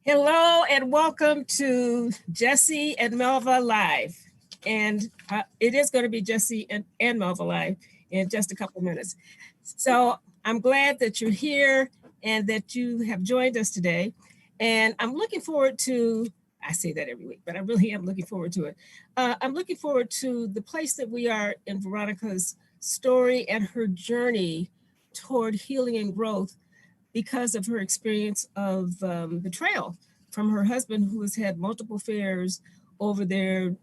Hello and welcome to Jesse and Melva Live. And it is going to be Jesse and Melva Live in just a couple minutes. So I'm glad that you're here and that you have joined us today. And I'm looking forward to, I say that every week, but I really am looking forward to it. I'm looking forward to the place that we are in Veronica's story and her journey toward healing and growth because of her experience of betrayal from her husband, who has had multiple affairs over their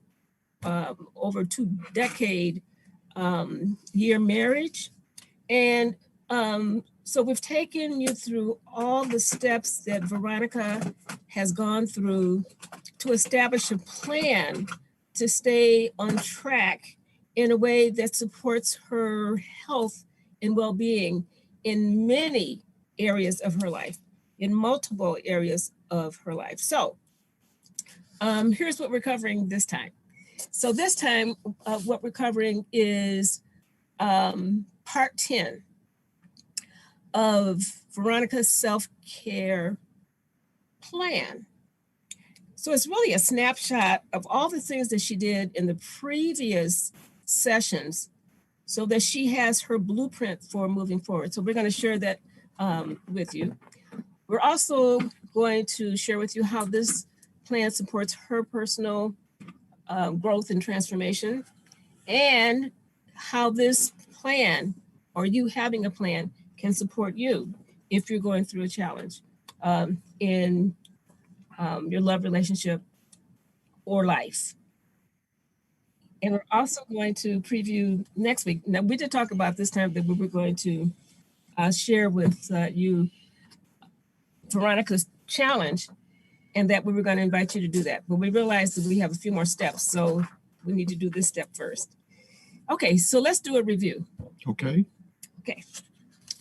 over 2-decade year marriage. And so we've taken you through all the steps that Veronica has gone through to establish a plan to stay on track in a way that supports her health and well-being in many areas of her life, in multiple areas of her life. So here's what we're covering this time. So this time, what we're covering is part 10 of Veronica's self-care plan. So it's really a snapshot of all the things that she did in the previous sessions so that she has her blueprint for moving forward. So we're going to share that with you. We're also going to share with you how this plan supports her personal growth and transformation, and how this plan, or you having a plan, can support you if you're going through a challenge in your love relationship or life. And we're also going to preview next week. Now, we did talk about this time that we were going to share with you Veronica's challenge, and that we were going to invite you to do that. But we realized that we have a few more steps, so we need to do this step first. Okay, so let's do a review. Okay. Okay.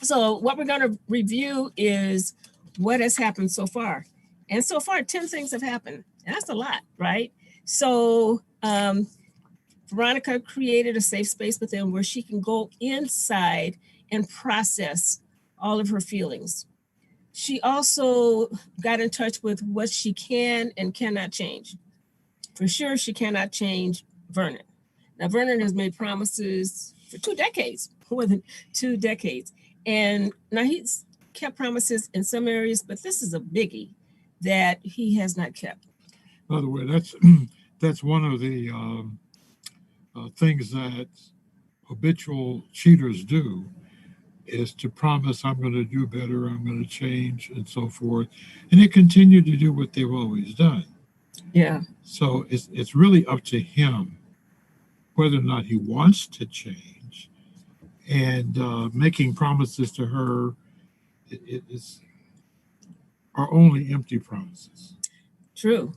So what we're going to review is what has happened so far. And so far, 10 things have happened. And that's a lot, right? So Veronica created a safe space within where she can go inside and process all of her feelings. She also got in touch with what she can and cannot change. For sure, she cannot change Vernon. Now, Vernon has made promises for 2 decades, more than 2 decades. And now he's kept promises in some areas, but this is a biggie that he has not kept. By the way, that's one of the things that habitual cheaters do, is to promise, I'm going to do better, I'm going to change, and so forth. And they continue to do what they've always done. Yeah. So it's really up to him whether or not he wants to change. And making promises to her are only empty promises. True.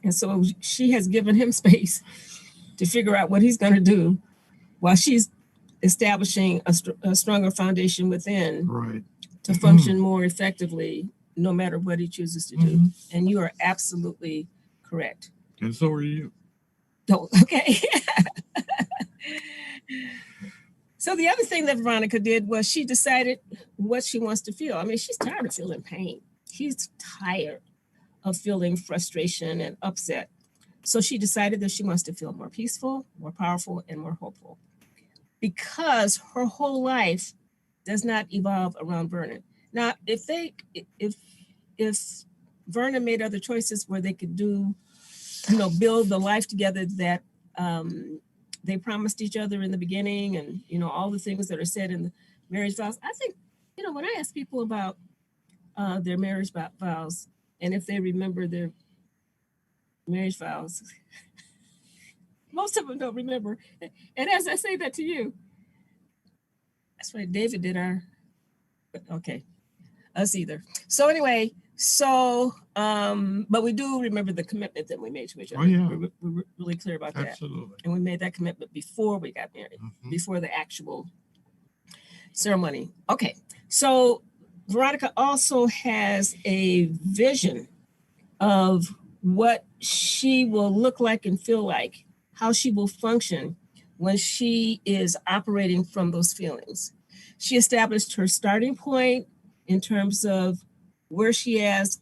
And so she has given him space to figure out what he's going to do while she's establishing a stronger foundation within, right, to function more effectively no matter what he chooses to do. And you are absolutely correct. And so are you. Oh, okay. So the other thing that Veronica did was she decided what she wants to feel. I mean, she's tired of feeling pain. She's tired of feeling frustration and upset. So she decided that she wants to feel more peaceful, more powerful, and more hopeful, because her whole life does not evolve around Vernon. Now, if Vernon made other choices where they could do, build the life together that they promised each other in the beginning, and all the things that are said in the marriage vows, I think, when I ask people about their marriage vows and if they remember their marriage vows, most of them don't remember. And as I say that to you, that's why David did okay, us either. So anyway, but we do remember the commitment that we made to each other. Oh, yeah. We're really clear about that. Absolutely. And we made that commitment before we got married, before the actual ceremony. Okay, so Veronica also has a vision of what she will look like and feel like, how she will function when she is operating from those feelings. She established her starting point in terms of where she is,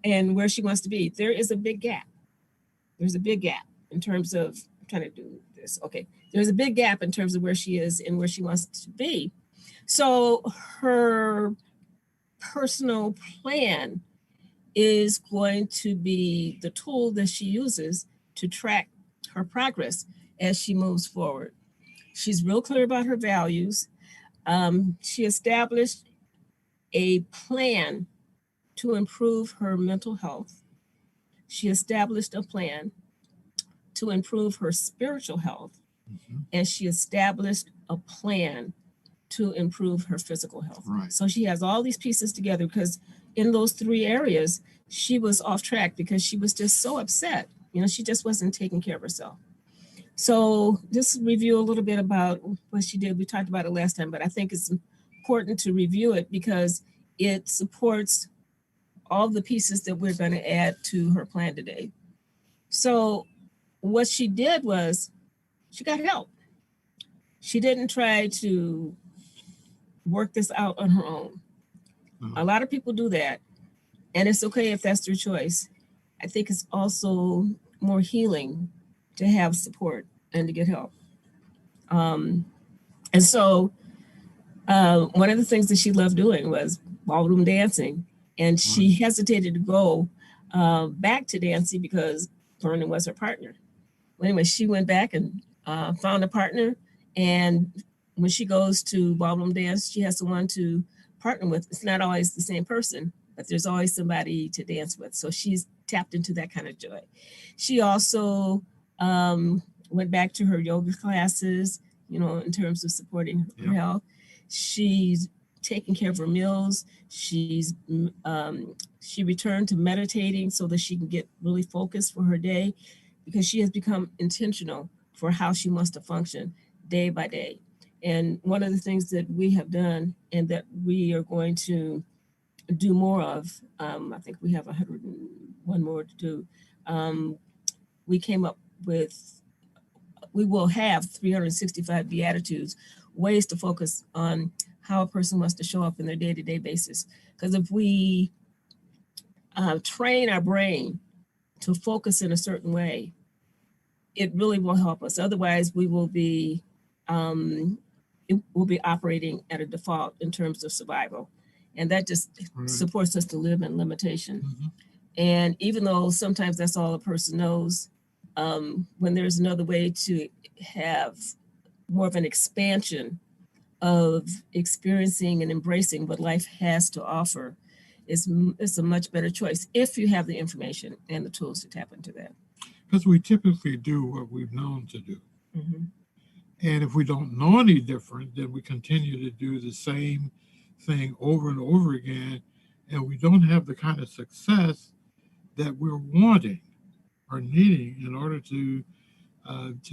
and where she wants to be. There is a big gap. There's a big gap in terms of, I'm trying to do this. Okay. There's a big gap in terms of where she is and where she wants to be. So her personal plan is going to be the tool that she uses to track her progress as she moves forward. She's real clear about her values. She established a plan to improve her mental health. She established a plan to improve her spiritual health, and she established a plan to improve her physical health. Right. So she has all these pieces together, because in those three areas, she was off track because she was just so upset. You know, she just wasn't taking care of herself. So just review a little bit about what she did. We talked about it last time, but I think it's important to review it because it supports all the pieces that we're going to add to her plan today. So what she did was she got help. She didn't try to work this out on her own. A lot of people do that, and it's okay if that's their choice. I think it's also more healing to have support and to get help. And so one of the things that she loved doing was ballroom dancing, and she hesitated to go back to dancing because Vernon was her partner. Well, anyway, she went back and found a partner, and when she goes to ballroom dance, she has someone to partner with. It's not always the same person, but there's always somebody to dance with. So she's tapped into that kind of joy. She also went back to her yoga classes, you know, in terms of supporting her health. She's taking care of her meals. She returned to meditating so that she can get really focused for her day, because she has become intentional for how she wants to function day by day. And one of the things that we have done and that we are going to do more of, I think we have 101 more to do. We came up with, we will have 365 Beatitudes, ways to focus on how a person wants to show up in their day-to-day basis. Because if we train our brain to focus in a certain way, it really will help us. Otherwise, we will be operating at a default in terms of survival, and that just supports us to live in limitation. And even though sometimes that's all a person knows, when there's another way to have more of an expansion of experiencing and embracing what life has to offer, it's a much better choice if you have the information and the tools to tap into that. Because we typically do what we've known to do. And if we don't know any different, then we continue to do the same thing over and over again, and we don't have the kind of success that we're wanting or needing in order to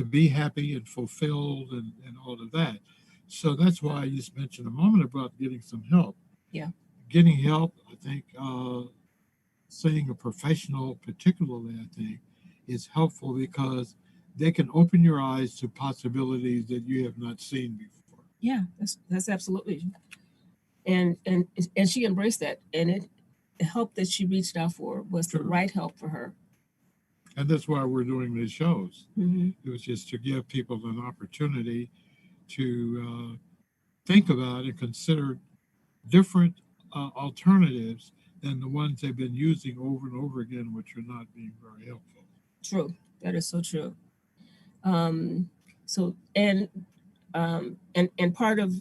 be happy and fulfilled and all of that. So that's why I just mentioned a moment about getting some help. Yeah. Getting help, I think, seeing a professional particularly, I think, is helpful because they can open your eyes to possibilities that you have not seen before. Yeah, that's absolutely. And she embraced that, and the help that she reached out for was the right help for her. And that's why we're doing these shows. It was just to give people an opportunity to think about and consider different alternatives than the ones they've been using over and over again, which are not being very helpful. True. That is so true. And part of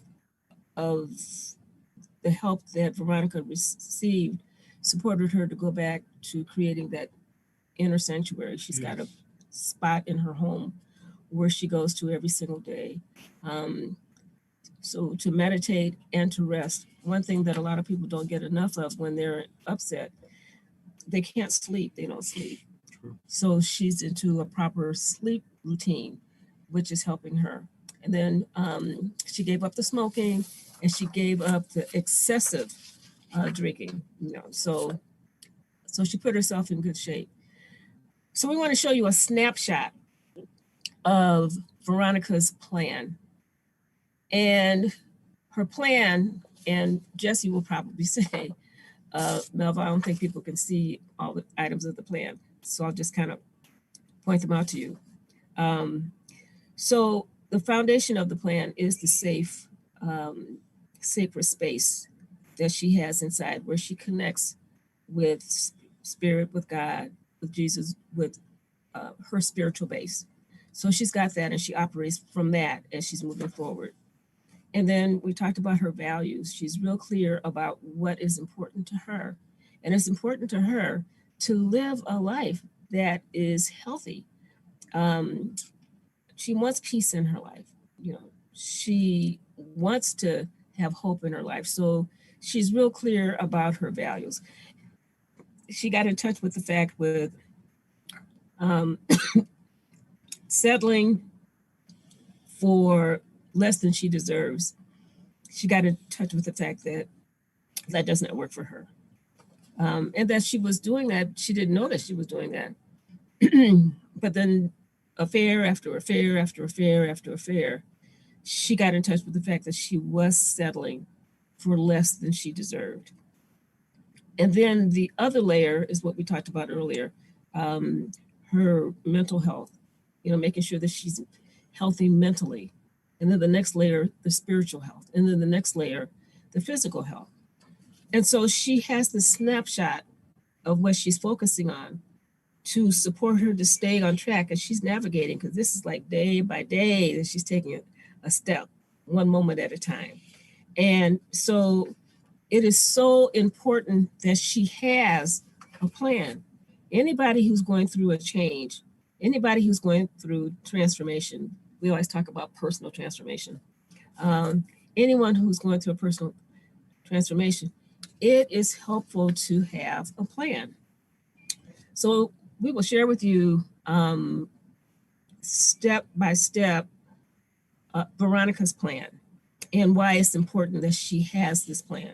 the help that Veronica received supported her to go back to creating that inner sanctuary. She's got a spot in her home where she goes to every single day. So to meditate and to rest. One thing that a lot of people don't get enough of when they're upset, they can't sleep. They don't sleep. True. So she's into a proper sleep routine, which is helping her. And then she gave up the smoking, and she gave up the excessive drinking. You know, so she put herself in good shape. So we want to show you a snapshot of Veronica's plan. And her plan And Jesse will probably say, Melva, I don't think people can see all the items of the plan. So I'll just kind of point them out to you. So the foundation of the plan is the safe, sacred space that she has inside, where she connects with spirit, with God, with Jesus, with her spiritual base. So she's got that, and she operates from that as she's moving forward. And then we talked about her values. She's real clear about what is important to her. And it's important to her to live a life that is healthy. She wants peace in her life. You know, she wants to have hope in her life. So she's real clear about her values. She got in touch with the fact with settling for less than she deserves. She got in touch with the fact that that does not work for her. And that she was doing that, she didn't know that she was doing that. But then affair after affair after affair after affair, she got in touch with the fact that she was settling for less than she deserved. And then the other layer is what we talked about earlier, her mental health, you know, making sure that she's healthy mentally. And then the next layer, the spiritual health. And then the next layer, the physical health. And so she has the snapshot of what she's focusing on to support her to stay on track as she's navigating, because this is like day by day that she's taking a step, one moment at a time. And so it is so important that she has a plan. Anybody who's going through a change, anybody who's going through transformation, we always talk about personal transformation. Anyone who's going through a personal transformation, it is helpful to have a plan. So we will share with you step by step Veronica's plan and why it's important that she has this plan.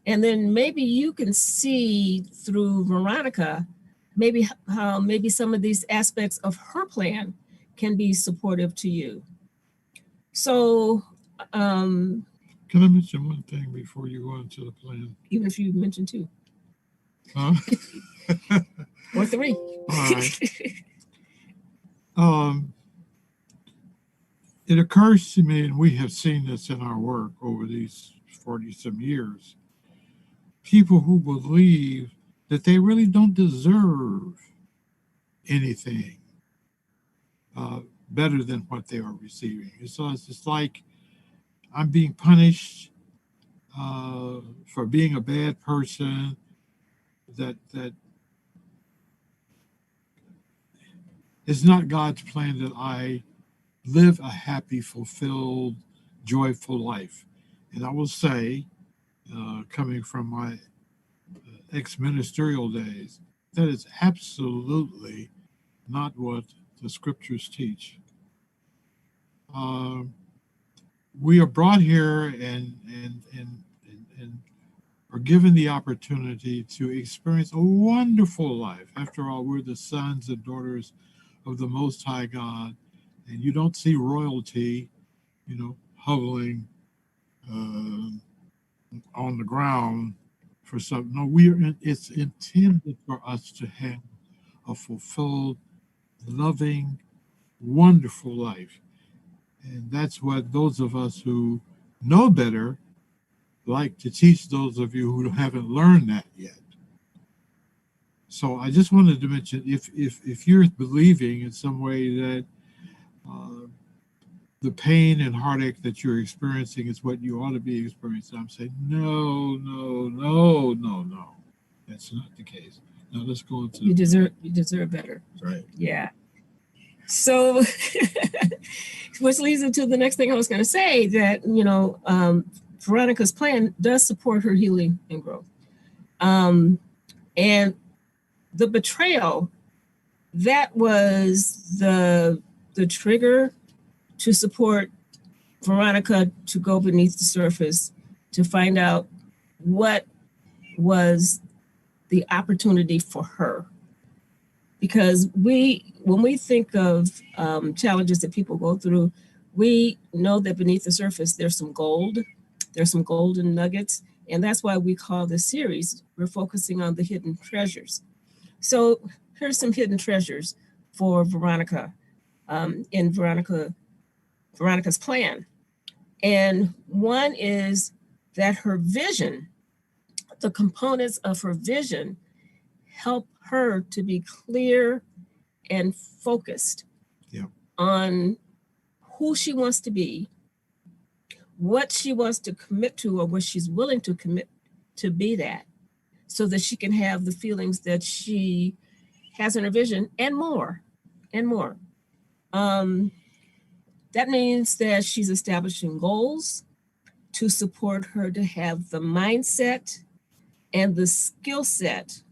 And then maybe you can see through Veronica, maybe how maybe some of these aspects of her plan can be supportive to you. So, Can I mention one thing before you go into the plan? Even if you mentioned two. Huh? Or three. All right. It occurs to me, and we have seen this in our work over these 40 some years, people who believe that they really don't deserve anything better than what they are receiving. So it's just like I'm being punished for being a bad person, that it's not God's plan that I live a happy, fulfilled, joyful life. And I will say, coming from my ex-ministerial days, that is absolutely not what the scriptures teach. We are brought here and are given the opportunity to experience a wonderful life. After all, we're the sons and daughters of the Most High God, and you don't see royalty, you know, hovering on the ground for something. No, it's intended for us to have a fulfilled, loving, wonderful life. And that's what those of us who know better like to teach those of you who haven't learned that yet. So I just wanted to mention, if you're believing in some way that the pain and heartache that you're experiencing is what you ought to be experiencing, I'm saying, no. That's not the case. Now let's go into you deserve better. Right. Yeah. So which leads into the next thing I was going to say, that, you know, Veronica's plan does support her healing and growth. And the betrayal, that was the trigger to support Veronica to go beneath the surface to find out what was the opportunity for her. Because when we think of challenges that people go through, we know that beneath the surface, there's some gold, There's some golden nuggets, and that's why we call this series, we're focusing on the hidden treasures. So here's some hidden treasures for Veronica in Veronica's plan. And one is that her vision, the components of her vision, help her to be clear and focused on who she wants to be, what she wants to commit to, or what she's willing to commit to be that, so that she can have the feelings that she has in her vision and more, and more. That means that she's establishing goals to support her to have the mindset and the skill set.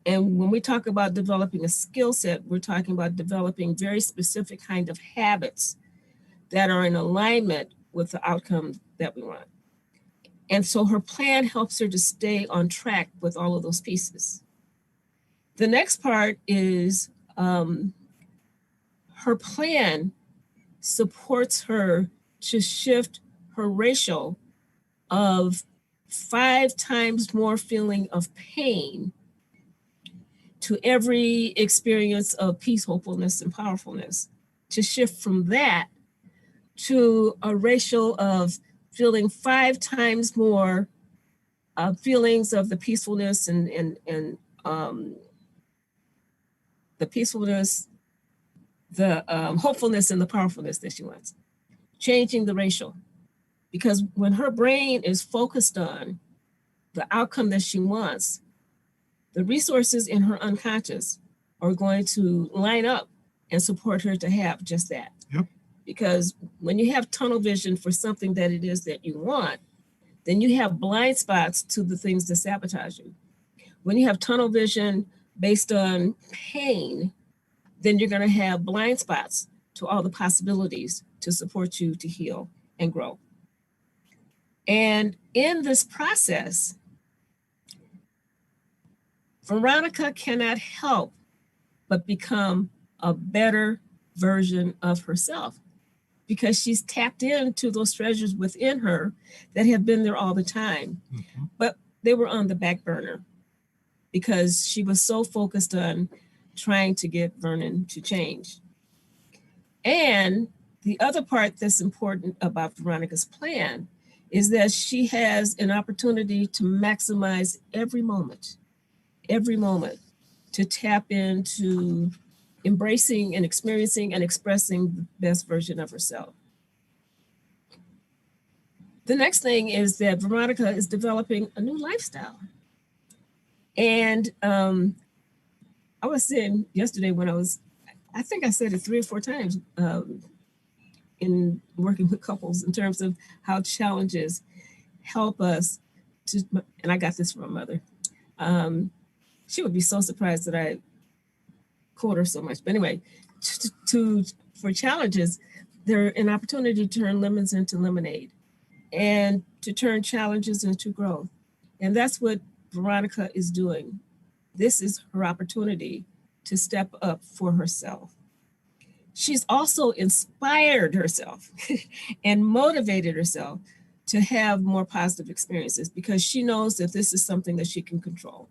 And when we talk about developing a skill set, we're talking about developing very specific kind of habits that are in alignment with the outcome that we want. And so her plan helps her to stay on track with all of those pieces. The next part is her plan supports her to shift her ratio of 5 times more feeling of pain to every experience of peace, hopefulness, and powerfulness, to shift from that to a ratio of feeling 5 times more feelings of the peacefulness and the peacefulness, the hopefulness, and the powerfulness that she wants. Changing the ratio. Because when her brain is focused on the outcome that she wants, the resources in her unconscious are going to line up and support her to have just that. Yep. Because when you have tunnel vision for something that it is that you want, then you have blind spots to the things that sabotage you. When you have tunnel vision based on pain, then you're going to have blind spots to all the possibilities to support you to heal and grow. And in this process, Veronica cannot help but become a better version of herself, because she's tapped into those treasures within her that have been there all the time, but they were on the back burner because she was so focused on trying to get Vernon to change. And the other part that's important about Veronica's plan is that she has an opportunity to maximize every moment, to tap into embracing and experiencing and expressing the best version of herself. The next thing is that Veronica is developing a new lifestyle. And I was saying yesterday when I think I said it 3 or 4 times in working with couples in terms of how challenges help us to, and I got this from my mother. She would be so surprised that I quote her so much. But anyway, for challenges, they're an opportunity to turn lemons into lemonade and to turn challenges into growth. And that's what Veronica is doing. This is her opportunity to step up for herself. She's also inspired herself and motivated herself to have more positive experiences because she knows that this is something that she can control.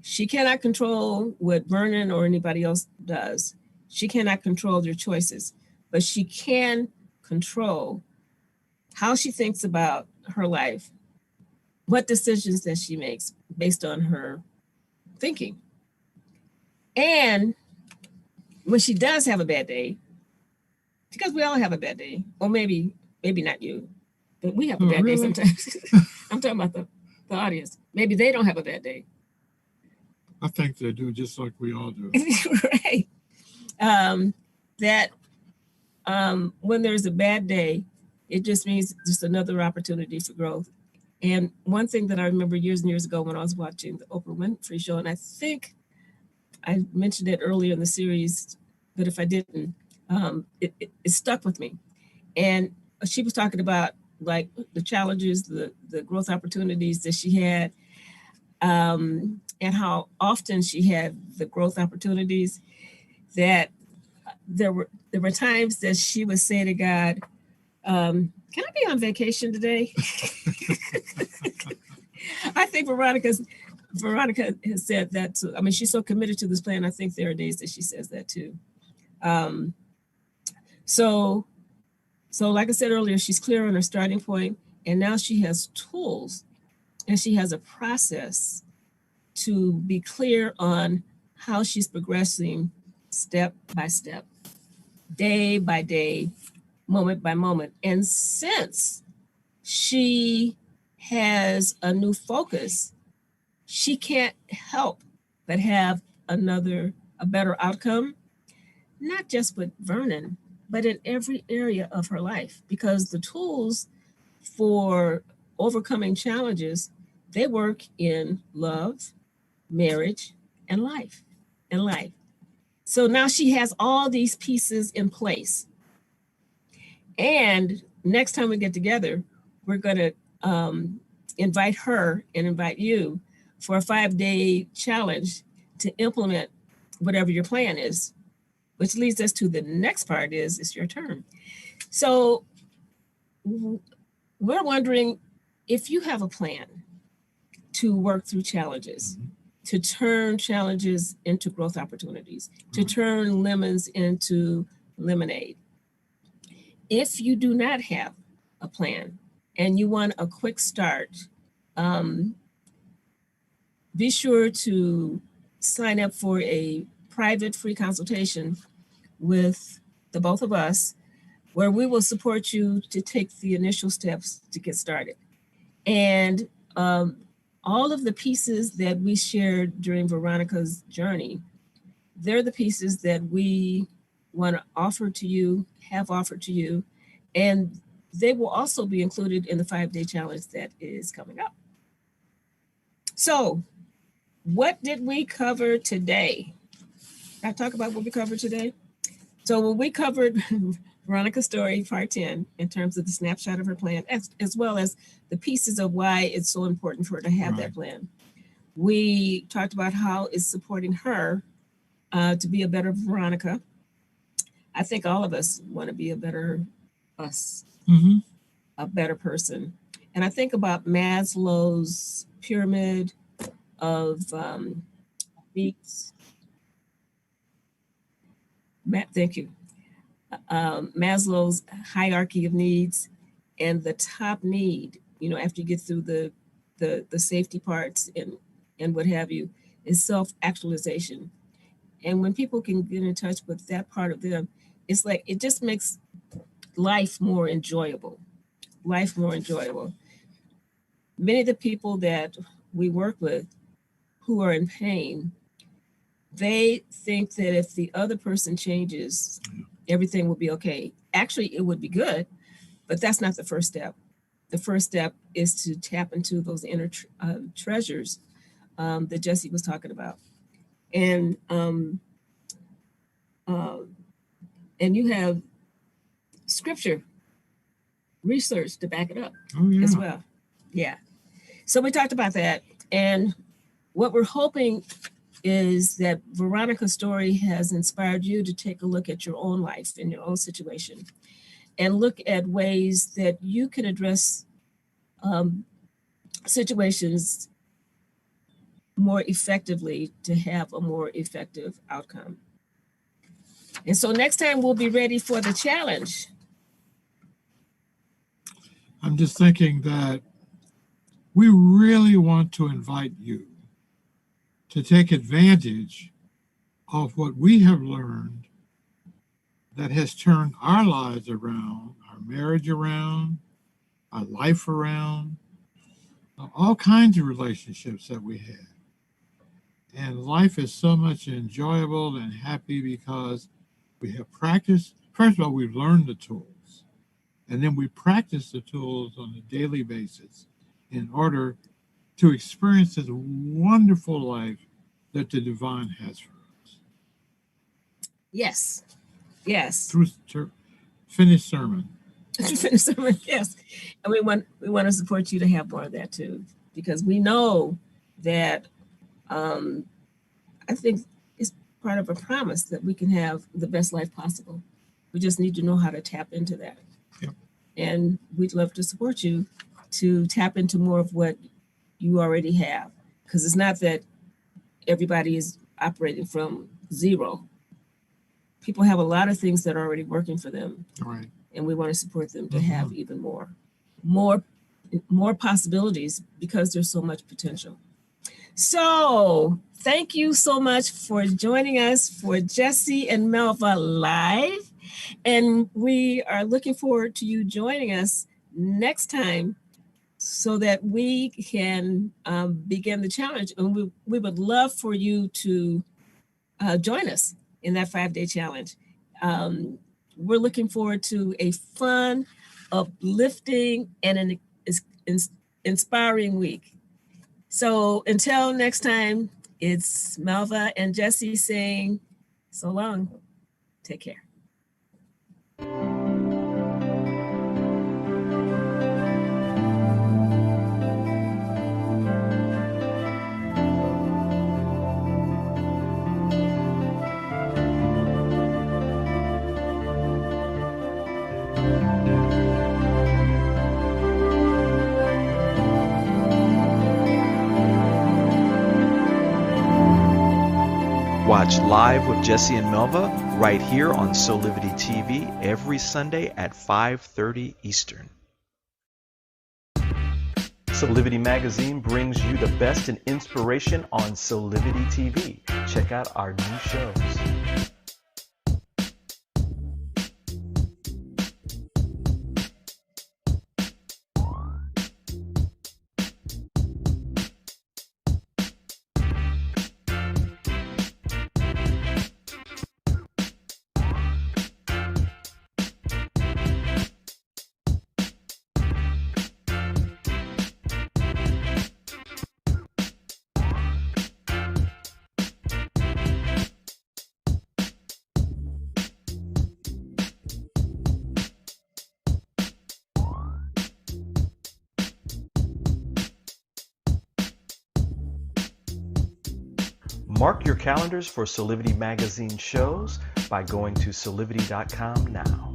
She cannot control what Vernon or anybody else does. She cannot control their choices, but she can control how she thinks about her life, what decisions that she makes based on her thinking. And when she does have a bad day, because we all have a bad day, or maybe not you, but we have a bad day sometimes. I'm talking about the audience. Maybe they don't have a bad day. I think they do, just like we all do. Right. When there's a bad day, it just means just another opportunity for growth. And one thing that I remember years and years ago when I was watching the Oprah Winfrey Show, and I think I mentioned it earlier in the series, but if I didn't, it stuck with me. And she was talking about like the challenges, the growth opportunities that she had, and how often she had the growth opportunities, that there were times that she would say to God, Can I be on vacation today? I think Veronica has said that too. I mean, she's so committed to this plan. I think there are days that she says that too. Um, so like I said earlier, she's clear on her starting point, and now she has tools and she has a process to be clear on how she's progressing step by step, day by day, moment by moment. And since she has a new focus, she can't help but have a better outcome, not just with Vernon, but in every area of her life, because the tools for overcoming challenges, they work in love, marriage, and life. So now she has all these pieces in place. And next time we get together, we're going to invite her and invite you for a 5-day challenge to implement whatever your plan is, which leads us to the next part is it's your turn. So we're wondering if you have a plan to work through challenges, to turn challenges into growth opportunities, to turn lemons into lemonade. If you do not have a plan and you want a quick start, be sure to sign up for a private free consultation with the both of us, where we will support you to take the initial steps to get started. And all of the pieces that we shared during Veronica's journey, they're the pieces that we want to offer to you, have offered to you, and they will also be included in the 5-day challenge that is coming up. So, what did we cover today? Can I talk about what we covered today? So when we covered Veronica's story, part 10, in terms of the snapshot of her plan, as well as the pieces of why it's so important for her to have that plan. We talked about how it's supporting her to be a better Veronica. I think all of us want to be a better us, a better person. And I think about Maslow's pyramid of needs. Thank you. Maslow's hierarchy of needs, and the top need, after you get through the safety parts and what have you, is self-actualization. And when people can get in touch with that part of them, it's like it just makes life more enjoyable. Many of the people that we work with who are in pain, they think that if the other person changes, everything will be okay. Actually, it would be good, but that's not the first step. The first step is to tap into those inner treasures that Jesse was talking about. And you have scripture, research to back it up as well. Yeah. So we talked about that. And what we're hoping is that Veronica's story has inspired you to take a look at your own life and your own situation and look at ways that you can address situations more effectively to have a more effective outcome. And so next time we'll be ready for the challenge. I'm just thinking that we really want to invite you to take advantage of what we have learned that has turned our lives around, our marriage around, our life around, all kinds of relationships that we have. And life is so much enjoyable and happy because we have practiced. First of all, we've learned the tools, and then we practice the tools on a daily basis in order to experience this wonderful life that the divine has for us. Yes. Through finished sermon. Yes. And we want to support you to have more of that too, because we know that I think it's part of a promise that we can have the best life possible. We just need to know how to tap into that. Yep. And we'd love to support you to tap into more of what you already have. Because it's not that everybody is operating from zero. People have a lot of things that are already working for them. Right. And we want to support them to have even more possibilities because there's so much potential. So thank you so much for joining us for Jesse and Melva Live. And we are looking forward to you joining us next time so that we can begin the challenge. And we would love for you to join us in that 5-day challenge. We're looking forward to a fun, uplifting, and an inspiring week. So until next time, it's Melva and Jesse saying so long. Take care. Watch Live with Jesse and Melva right here on Solivity TV every Sunday at 5:30 Eastern. Solivity Magazine brings you the best in inspiration on Solivity TV. Check out our new shows. Mark your calendars for Solivity Magazine shows by going to solivity.com now.